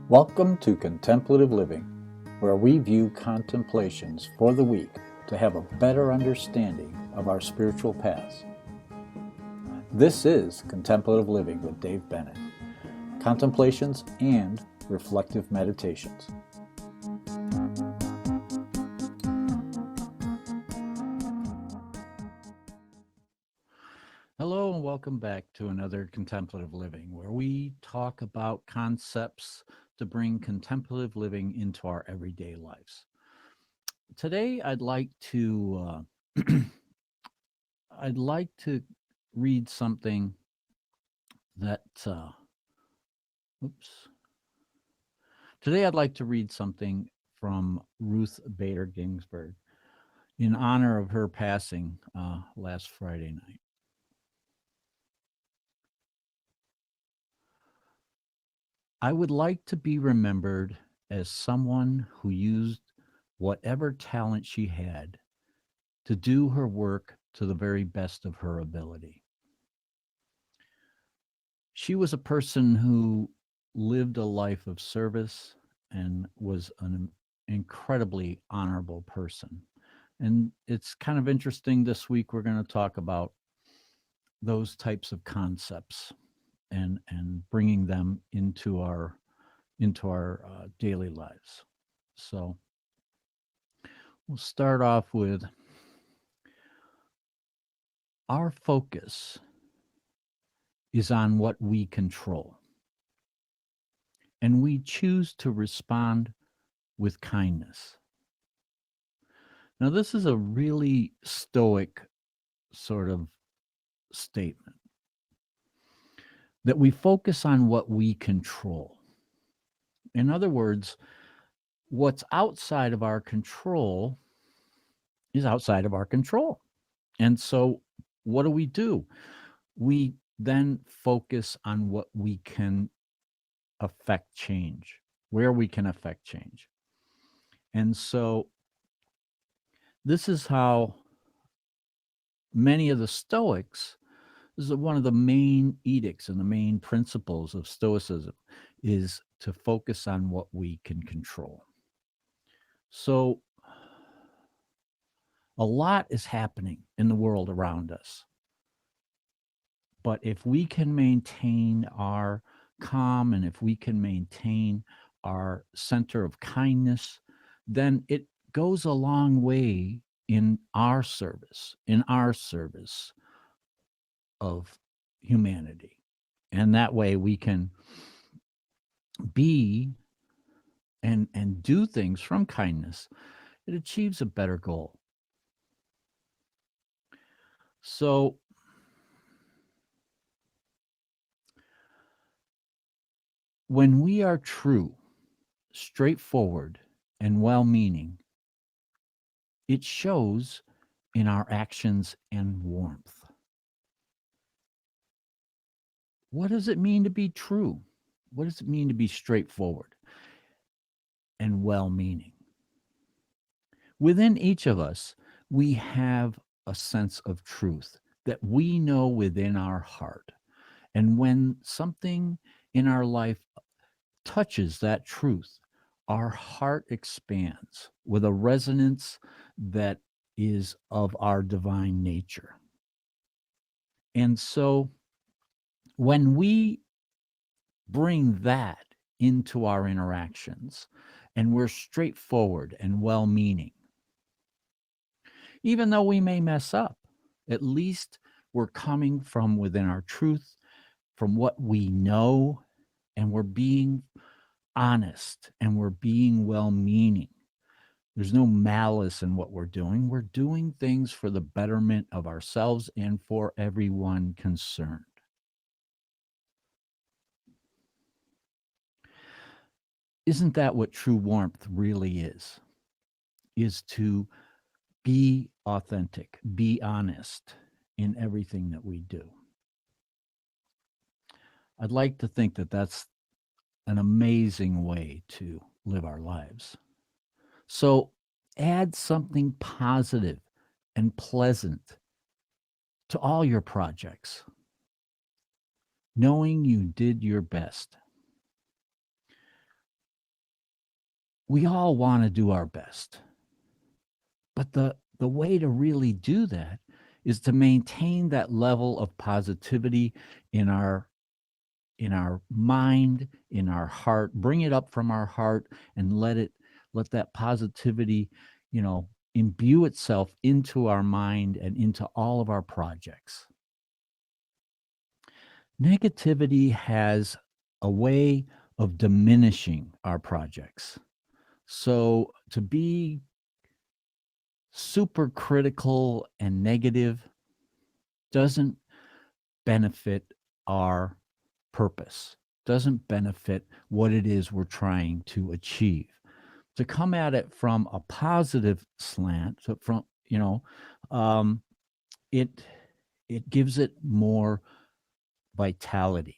Welcome to Contemplative Living, where we view contemplations for the week to have a better understanding of our spiritual paths. This is Contemplative Living with Dave Bennett, contemplations and reflective meditations. Hello and welcome back to another Contemplative Living, where we talk about concepts to bring contemplative living into our everyday lives. Today, I'd like to read something that. Today, I'd like to read something from Ruth Bader Ginsburg in honor of her passing last Friday night. I would like to be remembered as someone who used whatever talent she had to do her work to the very best of her ability. She was a person who lived a life of service and was an incredibly honorable person. And it's kind of interesting this week, we're going to talk about those types of concepts and bringing them into our daily lives. So we'll start off with our focus is on what we control, and we choose to respond with kindness. Now, this is a really stoic sort of statement, that we focus on what we control. In other words, what's outside of our control is outside of our control. And so what do? We then focus on what we can affect change, where we can affect change. And so this is how many of the Stoics, this is one of the main edicts and the main principles of Stoicism, is to focus on what we can control. So a lot is happening in the world around us. But if we can maintain our calm and if we can maintain our center of kindness, then it goes a long way in our service of humanity. And that way we can be and do things from kindness. It achieves a better goal. So when we are true, straightforward, and well-meaning, it shows in our actions and warmth. What does it mean to be true? What does it mean to be straightforward and well-meaning? Within each of us, we have a sense of truth that we know within our heart. And when something in our life touches that truth, our heart expands with a resonance that is of our divine nature. And so when we bring that into our interactions and we're straightforward and well-meaning, even though we may mess up, at least we're coming from within our truth, from what we know, and we're being honest and we're being well-meaning. There's no malice in what we're doing. We're doing things for the betterment of ourselves and for everyone concerned. Isn't that what true warmth really is? Is to be authentic, be honest in everything that we do. I'd like to think that that's an amazing way to live our lives. So add something positive and pleasant to all your projects, knowing you did your best. we all want to do our best. But the way to really do that is to maintain that level of positivity in our mind, in our heart, bring it up from our heart and let that positivity, imbue itself into our mind and into all of our projects. Negativity has a way of diminishing our projects. So to be super critical and negative doesn't benefit our purpose, doesn't benefit what it is we're trying to achieve. To come at it from a positive slant, so from, um, it it gives it more vitality.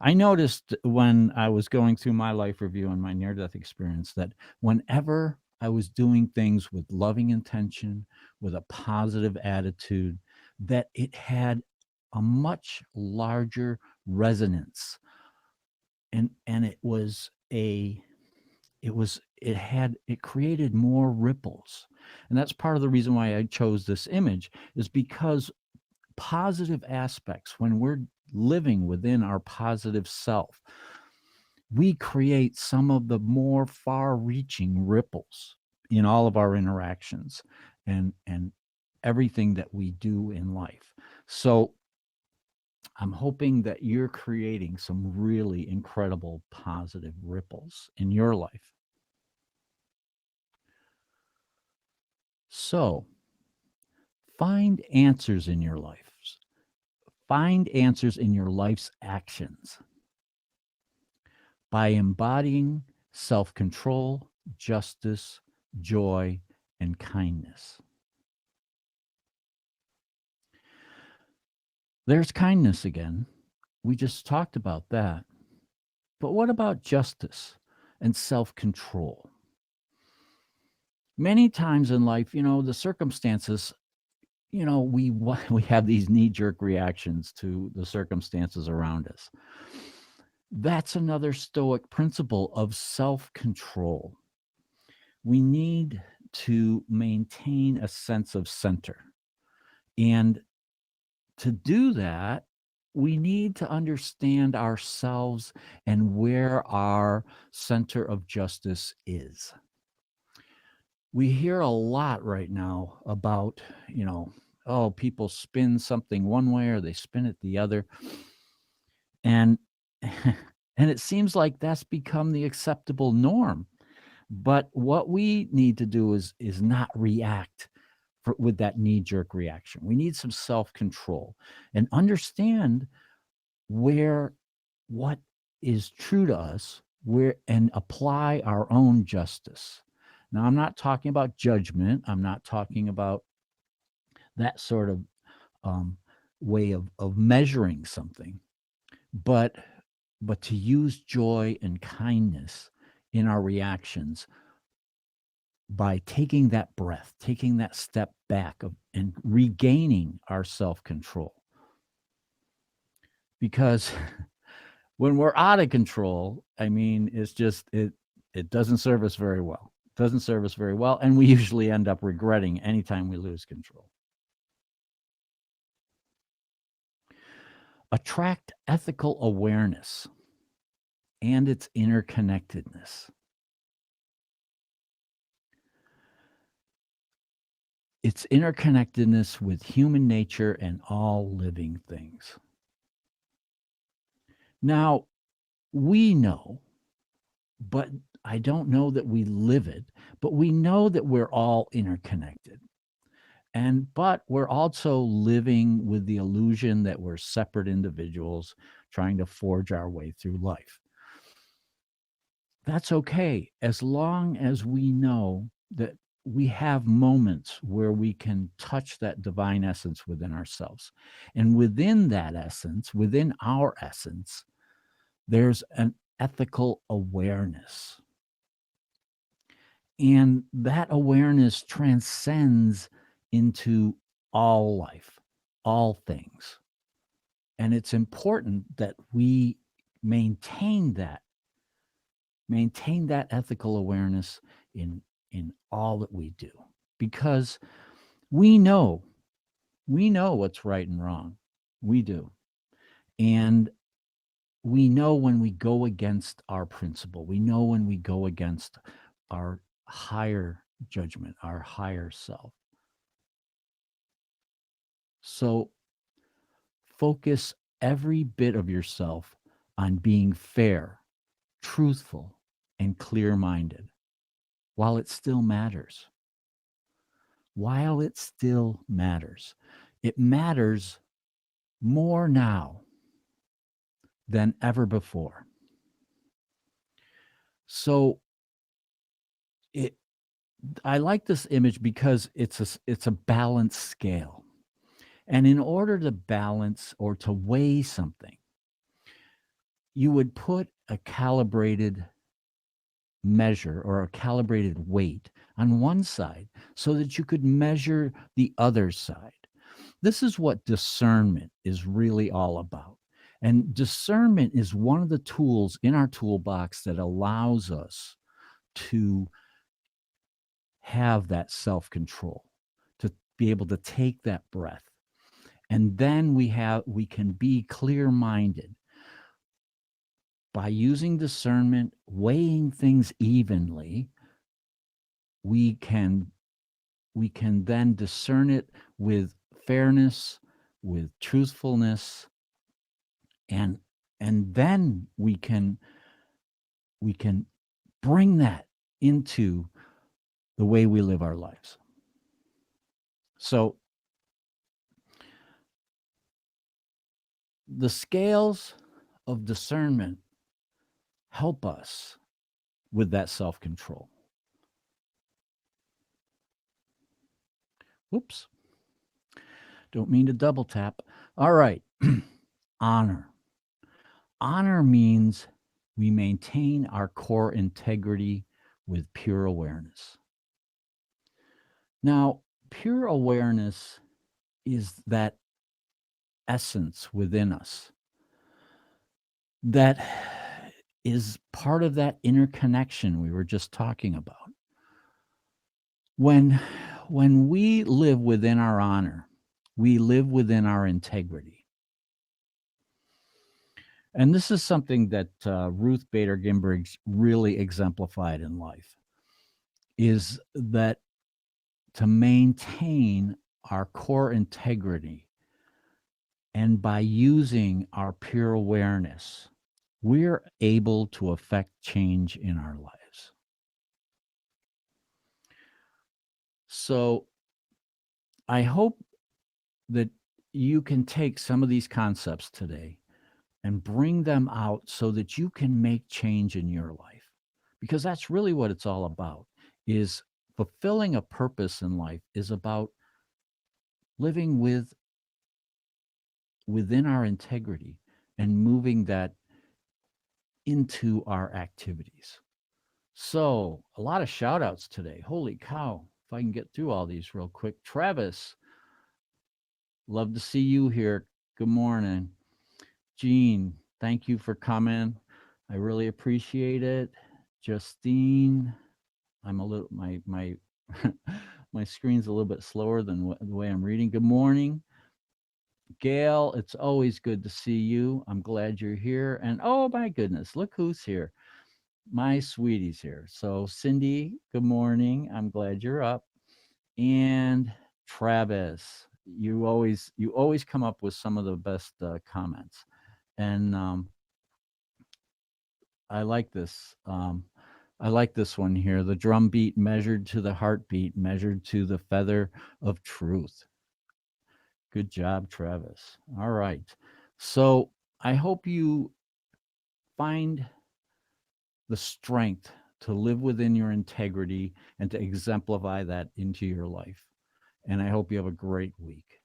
I noticed when I was going through my life review and my near death experience that whenever I was doing things with loving intention, with a positive attitude, that it had a much larger resonance. And it created more ripples. And that's part of the reason why I chose this image, is because positive aspects, when we're living within our positive self, we create some of the more far-reaching ripples in all of our interactions and everything that we do in life. So I'm hoping that you're creating some really incredible positive ripples in your life. So find answers in your life. Find answers in your life's actions by embodying self-control, justice, joy, and kindness. There's kindness again. We just talked about that. But what about justice and self-control? Many times in life, the circumstances, we have these knee-jerk reactions to the circumstances around us. That's another Stoic principle of self-control. We need to maintain a sense of center. And to do that, we need to understand ourselves and where our center of justice is. We hear a lot right now about, people spin something one way or they spin it the other. And and it seems like that's become the acceptable norm. But what we need to do is not react with that knee-jerk reaction. We need some self-control and understand what is true to us, and apply our own justice. Now, I'm not talking about judgment. I'm not talking about that sort of way of measuring something, but to use joy and kindness in our reactions by taking that breath, taking that step back and regaining our self-control. Because when we're out of control, I mean, it's just, it doesn't serve us very well. It doesn't serve us very well. And we usually end up regretting anytime we lose control. Attract ethical awareness and its interconnectedness. Its interconnectedness with human nature and all living things. Now, we know, but I don't know that we live it, but we know that we're all interconnected. But we're also living with the illusion that we're separate individuals trying to forge our way through life. That's okay, as long as we know that we have moments where we can touch that divine essence within ourselves. And within that essence, within our essence, there's an ethical awareness. And that awareness transcends into all life, all things. And it's important that we maintain that maintain that ethical awareness in all that we do, because we know what's right and wrong. We do. And we know when we go against our principle. We know when we go against our higher judgment, our higher self. So focus every bit of yourself on being fair, truthful, and clear-minded while it still matters. While it still matters. It matters more now than ever before. So I like this image because it's a balanced scale. And in order to balance or to weigh something, you would put a calibrated measure or a calibrated weight on one side so that you could measure the other side. This is what discernment is really all about. And discernment is one of the tools in our toolbox that allows us to have that self-control, to be able to take that breath. And then we can be clear-minded by using discernment, weighing things evenly. We can then discern it with fairness, with truthfulness, and then we can bring that into the way we live our lives. So the scales of discernment help us with that self-control. Whoops. Don't mean to double tap. All right. Honor. Honor means we maintain our core integrity with pure awareness. Now, pure awareness is that essence within us that is part of that interconnection we were just talking about. When we live within our honor, we live within our integrity. And this is something that Ruth Bader Ginsburg really exemplified in life, is that to maintain our core integrity, and by using our pure awareness, we're able to affect change in our lives. So I hope that you can take some of these concepts today and bring them out so that you can make change in your life. Because that's really what it's all about, is fulfilling a purpose in life is about living within our integrity and moving that into our activities. So a lot of shout outs today. Holy cow. If I can get through all these real quick. Travis, love to see you here. Good morning. Jean, thank you for coming. I really appreciate it. Justine, I'm a little, my my screen's a little bit slower than the way I'm reading. Good morning. Gail, it's always good to see you. I'm glad you're here. And oh my goodness, look who's here. My sweetie's here. So Cindy, good morning. I'm glad you're up. And Travis, you always come up with some of the best comments. And I like this. I like this one here. The drum beat measured to the heartbeat, measured to the feather of truth. Good job, Travis. All right. So I hope you find the strength to live within your integrity and to exemplify that into your life. And I hope you have a great week.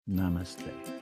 Namaste.